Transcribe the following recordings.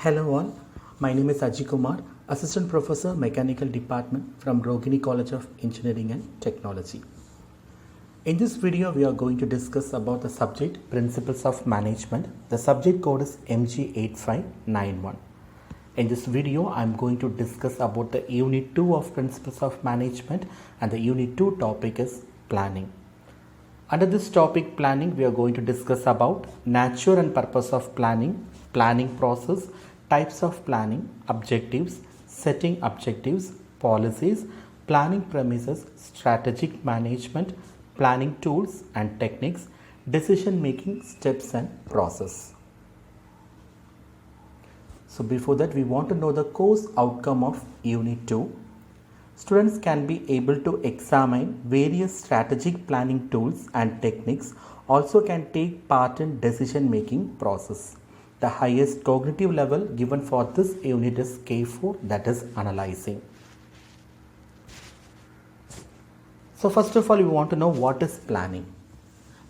Hello all, my name is Ajay Kumar, Assistant Professor Mechanical Department from Rogini College of Engineering and Technology. In this video we are going to discuss about the subject Principles of Management. The subject code is MG8591. In this video I am going to discuss about the Unit 2 of Principles of Management, and the Unit 2 topic is Planning. Under this topic planning, we are going to discuss about nature and purpose of planning, planning process, types of planning, objectives, setting objectives, policies, planning premises, strategic management, planning tools and techniques, decision making steps and process. So before that, we want to know the course outcome of Unit 2. Students can be able to examine various strategic planning tools and techniques, also can take part in decision making process. The highest cognitive level given for this unit is K4, that is analyzing. So first of all, we want to know what is planning.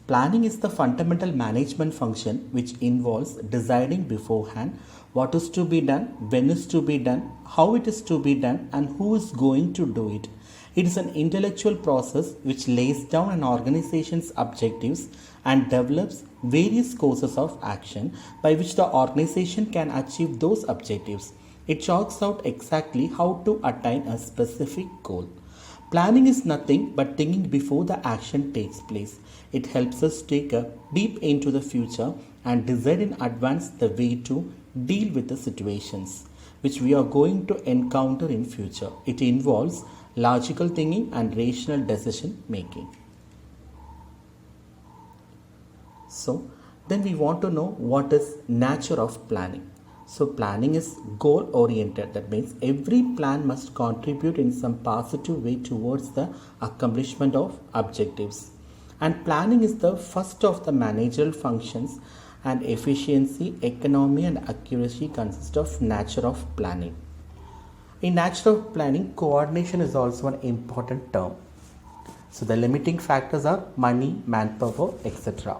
Planning is the fundamental management function which involves deciding beforehand what is to be done, when is to be done, how it is to be done, and who is going to do it. It is an intellectual process which lays down an organization's objectives and develops various courses of action by which the organization can achieve those objectives. It chalks out exactly how to attain a specific goal. Planning is nothing but thinking before the action takes place. It helps us take a deep into the future and decide in advance the way to deal with the situations which we are going to encounter in future. It involves logical thinking and rational decision making. So then we want to know what is nature of planning. So planning is goal oriented. That means every plan must contribute in some positive way towards the accomplishment of objectives. And planning is the first of the managerial functions, and efficiency, economy and accuracy consist of nature of planning. In nature of planning, coordination is also an important term. So the limiting factors are money, manpower, etc.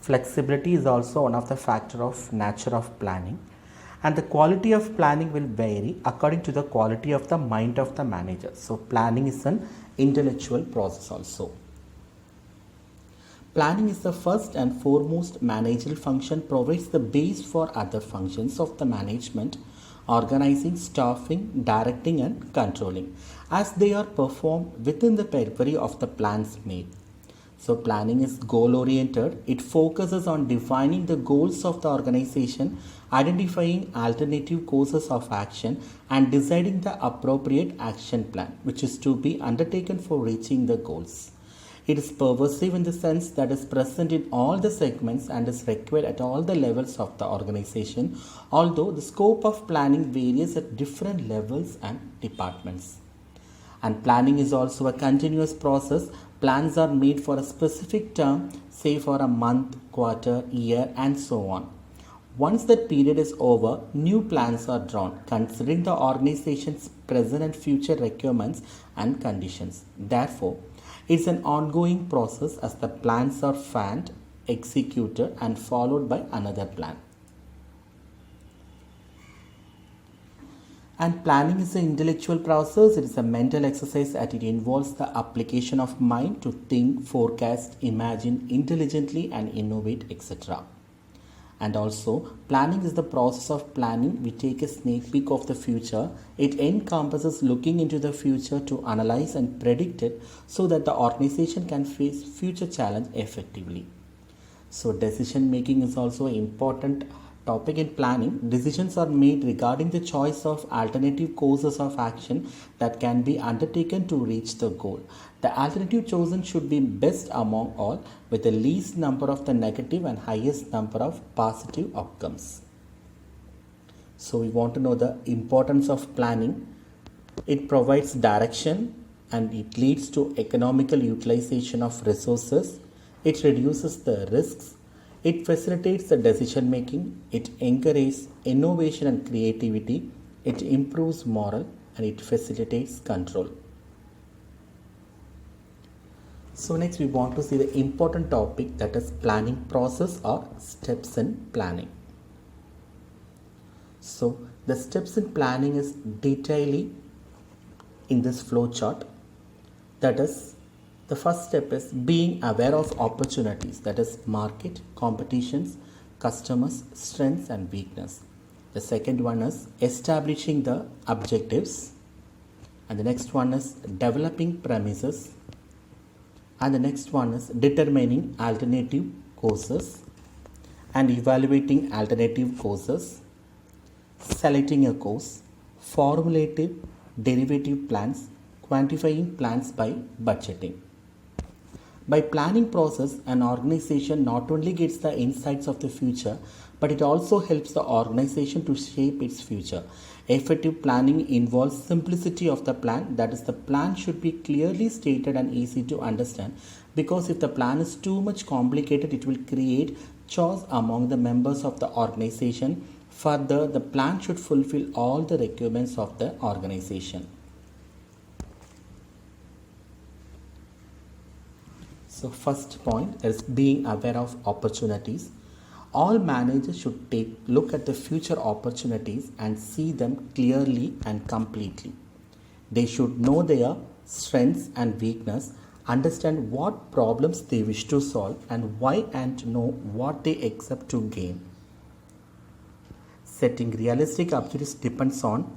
Flexibility is also one of the factors of nature of planning. And the quality of planning will vary according to the quality of the mind of the manager. So planning is an intellectual process also. Planning is the first and foremost managerial function, provides the base for other functions of the management, organizing, staffing, directing and controlling, as they are performed within the periphery of the plans made. So planning is goal oriented. It focuses on defining the goals of the organization, identifying alternative courses of action and deciding the appropriate action plan which is to be undertaken for reaching the goals. It is pervasive in the sense that is present in all the segments and is required at all the levels of the organization, although the scope of planning varies at different levels and departments. And planning is also a continuous process. Plans are made for a specific term, say for a month, quarter, year and so on. Once that period is over, new plans are drawn, considering the organization's present and future requirements and conditions. Therefore, it's an ongoing process as the plans are fanned, executed and followed by another plan. And planning is an intellectual process. It is a mental exercise and it involves the application of mind to think, forecast, imagine intelligently and innovate, etc. And also, planning is the process of planning. We take a sneak peek of the future. It encompasses looking into the future to analyze and predict it so that the organization can face future challenge effectively. So decision making is also an important topic in planning. Decisions are made regarding the choice of alternative courses of action that can be undertaken to reach the goal. The alternative chosen should be best among all, with the least number of the negative and highest number of positive outcomes. So we want to know the importance of planning. It provides direction and it leads to economical utilization of resources. It reduces the risks. It facilitates the decision making. It encourages innovation and creativity. It improves morale and it facilitates control. So next we want to see the important topic, that is planning process or steps in planning. So So the steps in planning is detailing in this flow chart. That is, the first step is being aware of opportunities, that is market, competitions, customers, strengths and weakness. The second one is establishing the objectives, and the next one is developing premises, and the next one is determining alternative courses and evaluating alternative courses, selecting a course, formulating derivative plans, quantifying plans by budgeting. By planning process, an organization not only gets the insights of the future, but it also helps the organization to shape its future. Effective planning involves simplicity of the plan, that is, the plan should be clearly stated and easy to understand, because if the plan is too much complicated, it will create chores among the members of the organization. Further, the plan should fulfill all the requirements of the organization. So first point is being aware of opportunities. All managers should take look at the future opportunities and see them clearly and completely. They should know their strengths and weakness, understand what problems they wish to solve and why, and know what they accept to gain. Setting realistic objectives depends on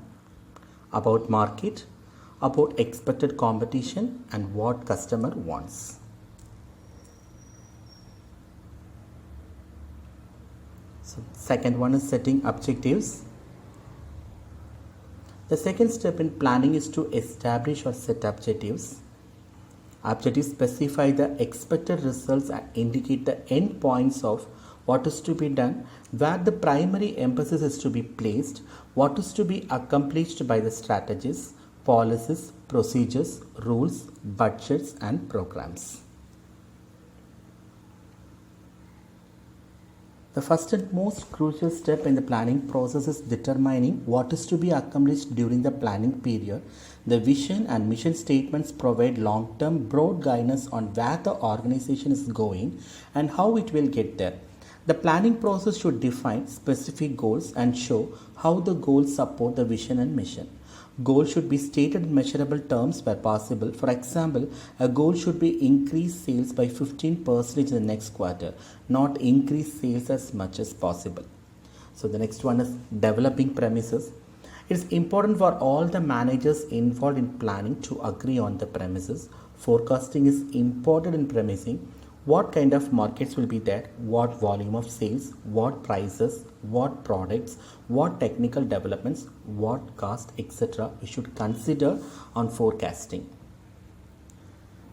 about market, about expected competition and what customer wants. So second one is setting objectives. The second step in planning is to establish or set objectives. Objectives specify the expected results and indicate the end points of what is to be done, where the primary emphasis is to be placed, what is to be accomplished by the strategies, policies, procedures, rules, budgets and programs. The first and most crucial step in the planning process is determining what is to be accomplished during the planning period. The vision and mission statements provide long-term broad guidance on where the organization is going and how it will get there. The planning process should define specific goals and show how the goals support the vision and mission. Goals should be stated in measurable terms where possible. For example, a goal should be increase sales by 15% in the next quarter, not increase sales as much as possible. So the next one is developing premises. It is important for all the managers involved in planning to agree on the premises. Forecasting is important in premising. What kind of markets will be there, what volume of sales, what prices, what products, what technical developments, what cost, etc. we should consider on forecasting.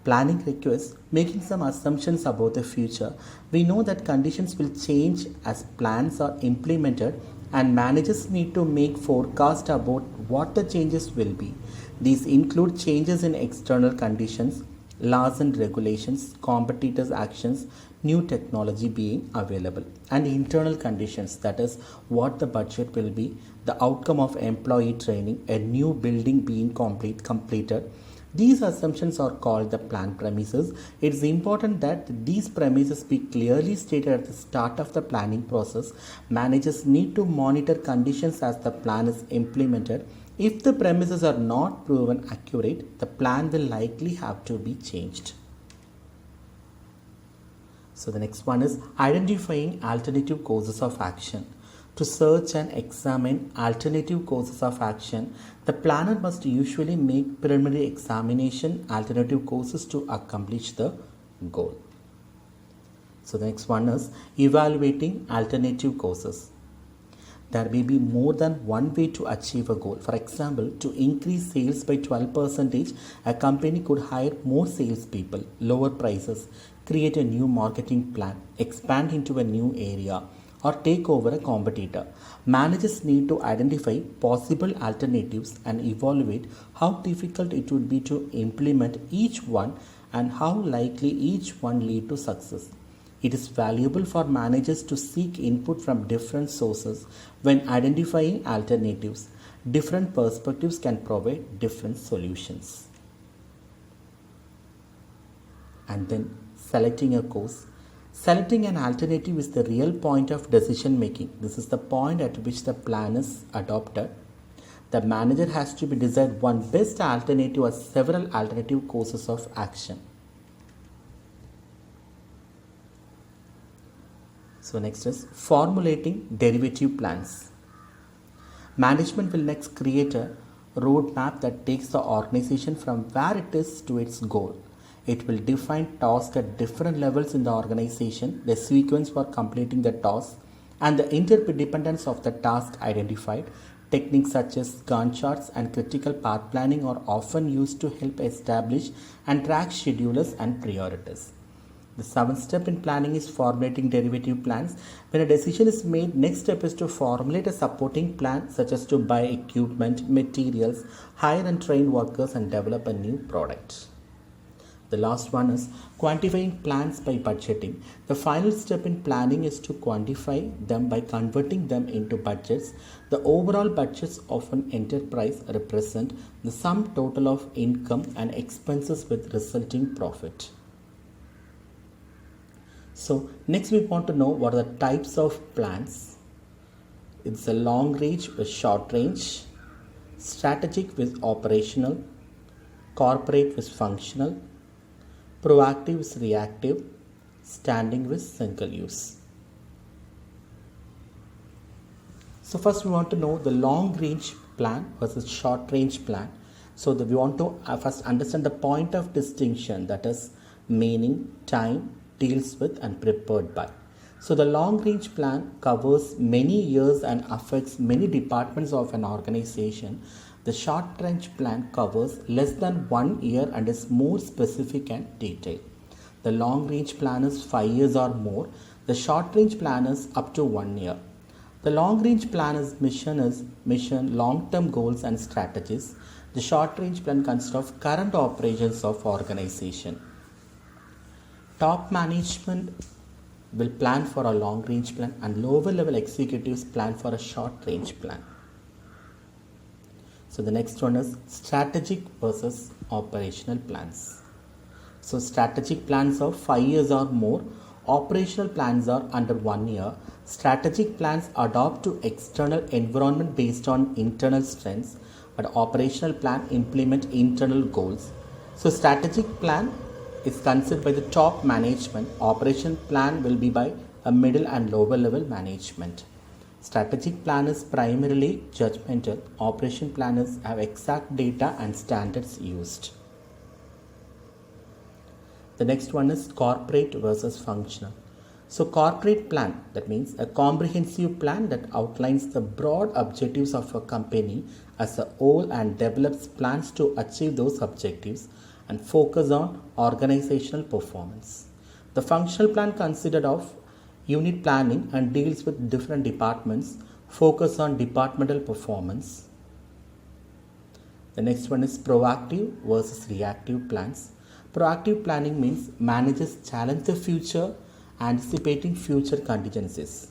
Planning requires making some assumptions about the future. We know that conditions will change as plans are implemented, and managers need to make forecasts about what the changes will be. These include changes in external conditions, laws and regulations, competitors' actions, new technology being available, and internal conditions, that is, what the budget will be, the outcome of employee training, a new building being completed. These assumptions are called the plan premises. It is important that these premises be clearly stated at the start of the planning process. Managers need to monitor conditions as the plan is implemented. If the premises are not proven accurate, the plan will likely have to be changed. So the next one is identifying alternative courses of action. To search and examine alternative courses of action, the planner must usually make preliminary examination alternative courses to accomplish the goal. So the next one is evaluating alternative courses. There may be more than one way to achieve a goal. For example, to increase sales by 12%, a company could hire more salespeople, lower prices, create a new marketing plan, expand into a new area, or take over a competitor. Managers need to identify possible alternatives and evaluate how difficult it would be to implement each one and how likely each one lead to success. It is valuable for managers to seek input from different sources when identifying alternatives. Different perspectives can provide different solutions. And then selecting a course. Selecting an alternative is the real point of decision making. This is the point at which the plan is adopted. The manager has to be decide one best alternative or several alternative courses of action. So next is formulating derivative plans. Management will next create a roadmap that takes the organization from where it is to its goal. It will define tasks at different levels in the organization, the sequence for completing the task, and the interdependence of the task identified. Techniques such as Gantt charts and critical path planning are often used to help establish and track schedulers and priorities. The seventh step in planning is formulating derivative plans. When a decision is made, next step is to formulate a supporting plan, such as to buy equipment, materials, hire and train workers, and develop a new product. The last one is quantifying plans by budgeting. The final step in planning is to quantify them by converting them into budgets. The overall budgets of an enterprise represent the sum total of income and expenses with resulting profit. So next we want to know what are the types of plans. It's a long range with short range, strategic with operational, corporate with functional, proactive with reactive, standing with single use. So first we want to know the long range plan versus short range plan. So we want to first understand the point of distinction, that is meaning, time, deals with and prepared by. So the long range plan covers many years and affects many departments of an organization. The short range plan covers less than 1 year and is more specific and detailed. The long range plan is 5 years or more. The short range plan is up to 1 year. The long range plan is mission, long-term goals and strategies. The short range plan consists of current operations of organization. Top management will plan for a long range plan and lower level executives plan for a short range plan. So the next one is strategic versus operational plans. So strategic plans are 5 years or more. Operational plans are under 1 year. Strategic plans adopt to external environment based on internal strengths, but operational plan implement internal goals. So strategic plan is considered by the top management. Operation plan will be by a middle and lower level management. Strategic plan is primarily judgmental. Operation planners have exact data and standards used. The next one is corporate versus functional. So corporate plan, that means a comprehensive plan that outlines the broad objectives of a company as a whole and develops plans to achieve those objectives and focus on organizational performance. The functional plan consisted of unit planning and deals with different departments, focus on departmental performance. The next one is proactive versus reactive plans. Proactive planning means managers challenge the future, anticipating future contingencies.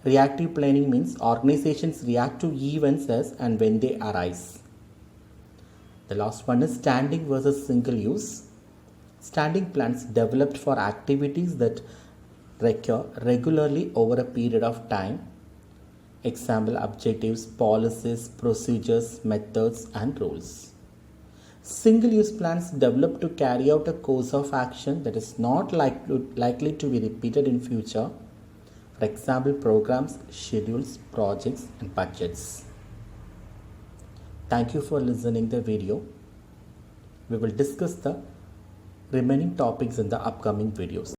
Reactive planning means organizations react to events as and when they arise. The last one is standing versus single use. Standing plans developed for activities that recur regularly over a period of time. Example: objectives, policies, procedures, methods, and rules. Single-use plans developed to carry out a course of action that is not likely to be repeated in future. For example, programs, schedules, projects, and budgets. Thank you for listening the video. We will discuss the remaining topics in the upcoming videos.